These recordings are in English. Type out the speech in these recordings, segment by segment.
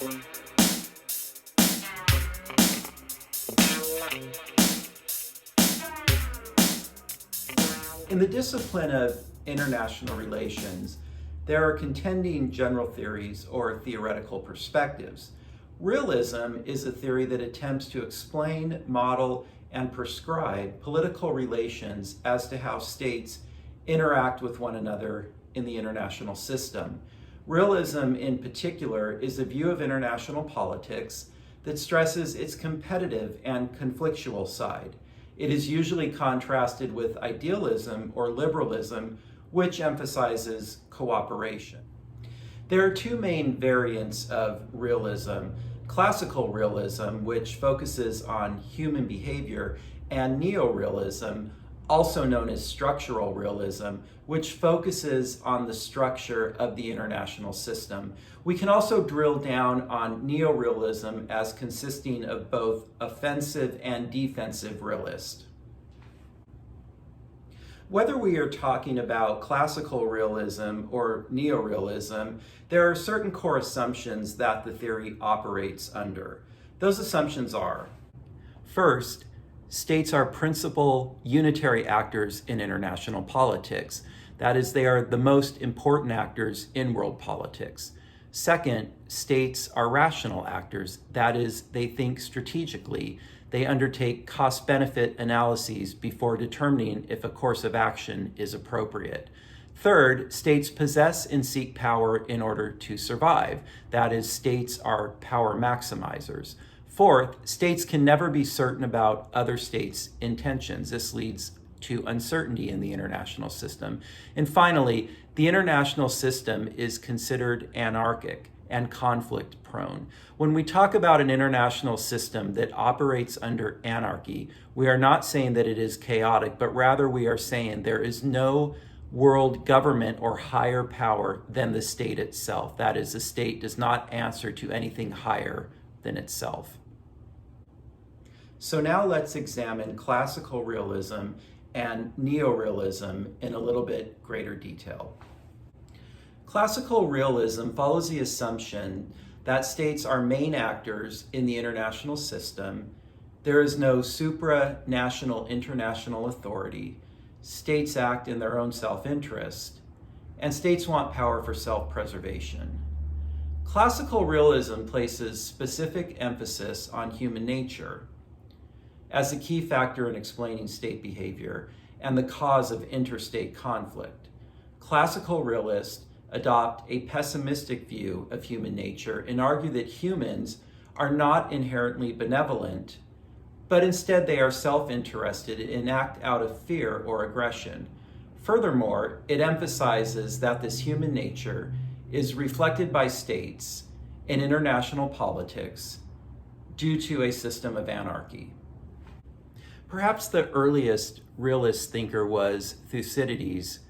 In the discipline of international relations, there are contending general theories or theoretical perspectives. Realism is a theory that attempts to explain, model, and prescribe political relations as to how states interact with one another in the international system. Realism, in particular, is a view of international politics that stresses its competitive and conflictual side. It is usually contrasted with idealism or liberalism, which emphasizes cooperation. There are two main variants of realism: classical realism, which focuses on human behavior, and neo-realism, also known as structural realism, which focuses on the structure of the international system. We can also drill down on neo-realism as consisting of both offensive and defensive realist. Whether we are talking about classical realism or neo-realism, there are certain core assumptions that the theory operates under. Those assumptions are: first, states are principal unitary actors in international politics. That is, they are the most important actors in world politics. Second, states are rational actors. That is, they think strategically. They undertake cost-benefit analyses before determining if a course of action is appropriate. Third, states possess and seek power in order to survive. That is, states are power maximizers. Fourth, states can never be certain about other states' intentions. This leads to uncertainty in the international system. And finally, the international system is considered anarchic and conflict prone. When we talk about an international system that operates under anarchy, we are not saying that it is chaotic, but rather we are saying there is no world government or higher power than the state itself. That is, the state does not answer to anything higher than itself. So now let's examine classical realism and neo-realism in a little bit greater detail. Classical realism follows the assumption that states are main actors in the international system. There is no supranational international authority. States act in their own self-interest, and states want power for self-preservation. Classical realism places specific emphasis on human nature as a key factor in explaining state behavior and the cause of interstate conflict. Classical realists adopt a pessimistic view of human nature and argue that humans are not inherently benevolent, but instead they are self-interested and act out of fear or aggression. Furthermore, it emphasizes that this human nature is reflected by states in international politics due to a system of anarchy. Perhaps the earliest realist thinker was Thucydides,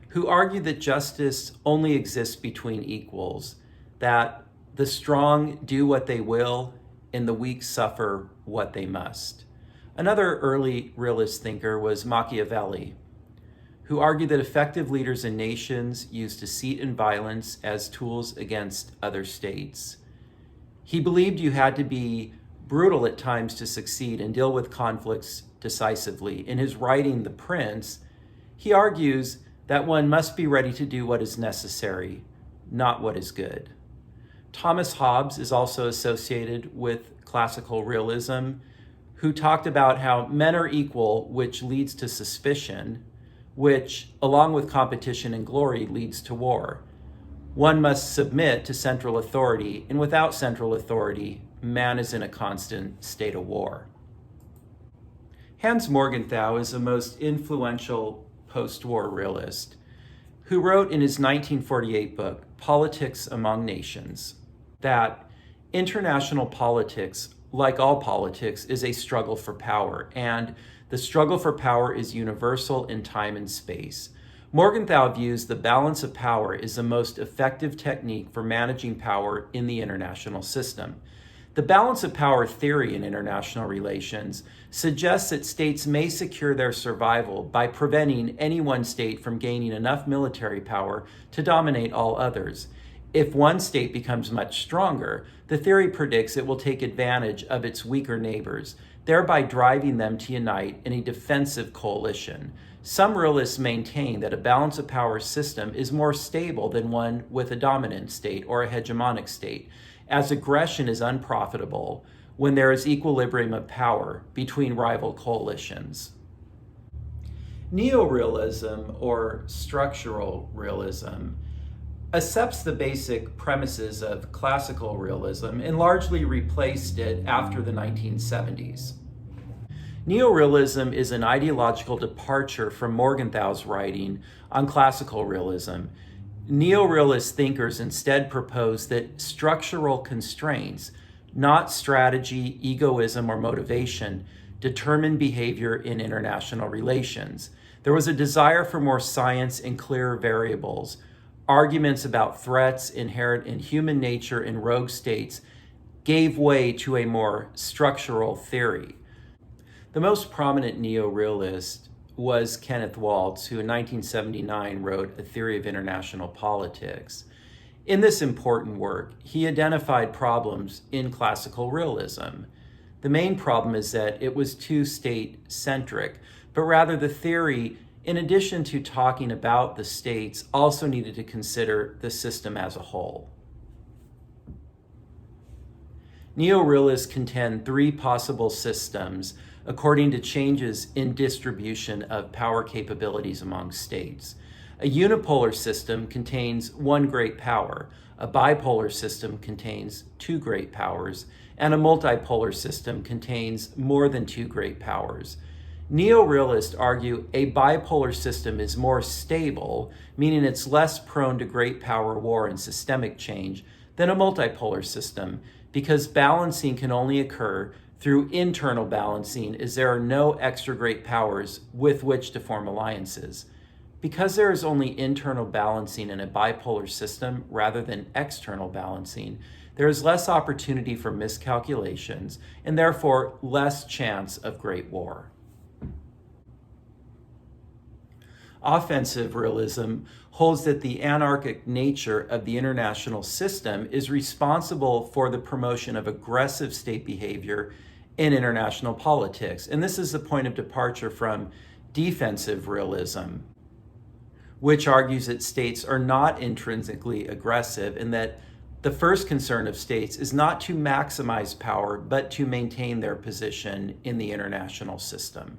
who argued that justice only exists between equals, that the strong do what they will and the weak suffer what they must. Another early realist thinker was Machiavelli, who argued that effective leaders in nations use deceit and violence as tools against other states. He believed you had to be brutal at times to succeed and deal with conflicts decisively. In his writing, The Prince, he argues that one must be ready to do what is necessary, not what is good. Thomas Hobbes is also associated with classical realism, who talked about how men are equal, which leads to suspicion, which, along with competition and glory, leads to war. One must submit to central authority, and without central authority, man is in a constant state of war. Hans Morgenthau is the most influential post-war realist, who wrote in his 1948 book, Politics Among Nations, that international politics, like all politics, is a struggle for power, and the struggle for power is universal in time and space. Morgenthau views the balance of power as the most effective technique for managing power in the international system. The balance of power theory in international relations suggests that states may secure their survival by preventing any one state from gaining enough military power to dominate all others. If one state becomes much stronger, the theory predicts it will take advantage of its weaker neighbors, thereby driving them to unite in a defensive coalition. Some realists maintain that a balance of power system is more stable than one with a dominant state or a hegemonic state, as aggression is unprofitable when there is equilibrium of power between rival coalitions. Neo-Realism, or structural realism, accepts the basic premises of classical realism and largely replaced it after the 1970s. Neo-realism is an ideological departure from Morgenthau's writing on classical realism. Neo-realist thinkers instead propose that structural constraints, not strategy, egoism, or motivation, determine behavior in international relations. There was a desire for more science and clearer variables. Arguments about threats inherent in human nature in rogue states gave way to a more structural theory. The most prominent neo-realist was Kenneth Waltz, who in 1979 wrote A Theory of International Politics. In this important work, he identified problems in classical realism. The main problem is that it was too state-centric, but rather the theory, in addition to talking about the states, also needed to consider the system as a whole. Neo-realists contend three possible systems according to changes in distribution of power capabilities among states. A unipolar system contains one great power, a bipolar system contains two great powers, and a multipolar system contains more than two great powers. Neo-realists argue a bipolar system is more stable, meaning it's less prone to great power war and systemic change, than a multipolar system, because balancing can only occur through internal balancing, as there are no extra great powers with which to form alliances. Because there is only internal balancing in a bipolar system rather than external balancing, there is less opportunity for miscalculations and therefore less chance of great war. Offensive realism holds that the anarchic nature of the international system is responsible for the promotion of aggressive state behavior in international politics. And this is the point of departure from defensive realism, which argues that states are not intrinsically aggressive and that the first concern of states is not to maximize power, but to maintain their position in the international system.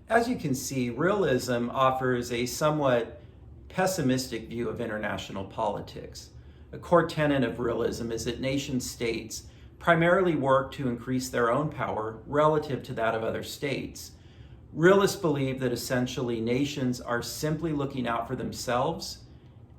As you can see, realism offers a somewhat pessimistic view of international politics. A core tenet of realism is that nation-states primarily work to increase their own power relative to that of other states. Realists believe that essentially nations are simply looking out for themselves,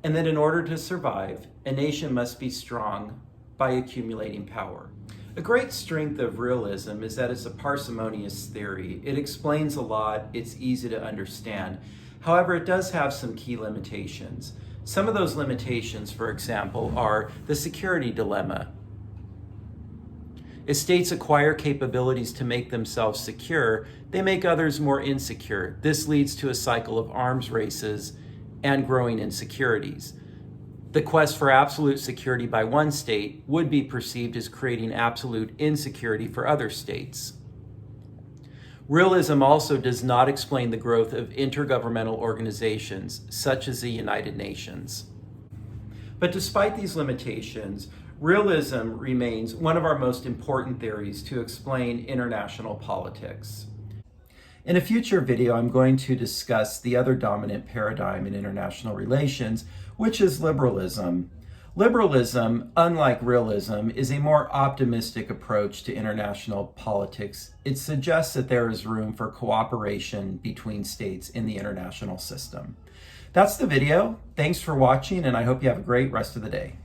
and that in order to survive, a nation must be strong by accumulating power. A great strength of realism is that it's a parsimonious theory. It explains a lot, it's easy to understand. However, it does have some key limitations. Some of those limitations, for example, are the security dilemma. As states acquire capabilities to make themselves secure, they make others more insecure. This leads to a cycle of arms races and growing insecurities. The quest for absolute security by one state would be perceived as creating absolute insecurity for other states. Realism also does not explain the growth of intergovernmental organizations, such as the United Nations. But despite these limitations, realism remains one of our most important theories to explain international politics. In a future video, I'm going to discuss the other dominant paradigm in international relations, which is liberalism. Liberalism, unlike realism, is a more optimistic approach to international politics. It suggests that there is room for cooperation between states in the international system. That's the video. Thanks for watching, and I hope you have a great rest of the day.